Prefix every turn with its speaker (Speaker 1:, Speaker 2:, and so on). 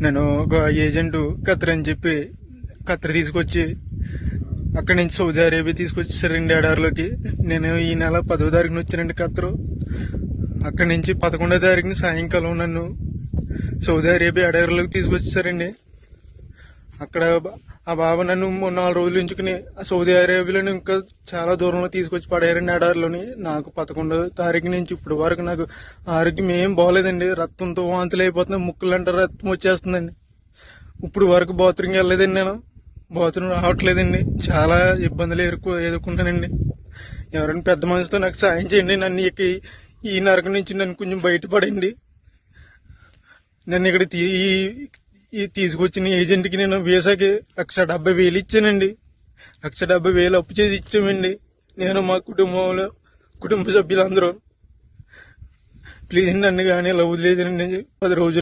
Speaker 1: నేను ఒక ఏజెంట్ ఖత్తర్ అని చెప్పి ఖత్తర్ తీసుకొచ్చి అక్కడి నుంచి సౌదీ అరేబియా తీసుకొచ్చేసారండి ఎడారిలోకి. నేను ఈ నెల 10వ తారీఖున వచ్చానండి ఖత్తరు. అక్కడి నుంచి 11వ తారీఖున సాయంకాలం నన్ను సౌదీ అరేబియా ఎడారిలోకి తీసుకొచ్చేసారండి. అక్కడ ఆ బాబా నన్ను 4 రోజులు ఉంచుకుని సౌదీ అరేబియాలో ఇంకా చాలా దూరంలో తీసుకొచ్చి పడేయారండి ఎడారిలోని. నాకు 11వ తారీఖు నుంచి ఇప్పుడు వరకు నాకు ఆరోగ్యం ఏం బాగోలేదండి. రక్తంతో వాంతులు అయిపోతున్నాయి, ముక్కులంటే రక్తం వచ్చేస్తుందండి. ఇప్పుడు వరకు బాత్రూమ్కి వెళ్ళలేదండి, నేను బాత్రూమ్ రావట్లేదండి. చాలా ఇబ్బందులు ఎదుర్కొంటానండి. ఎవరైనా పెద్ద మనిషితో నాకు సాయం చేయండి. నన్ను ఈ నరకం నుంచి నన్ను కొంచెం బయటపడండి. నన్ను ఇక్కడ తీసుకొచ్చిన ఏజెంట్కి నేను వీసాకి 1,70,000 ఇచ్చానండి. 1,70,000 అప్పు చేసి ఇచ్చామండి, నేను మా కుటుంబ సభ్యులందరూ. ప్లీజ్ నన్ను కానీ ఇలా వదిలేదండి 10 రోజులు.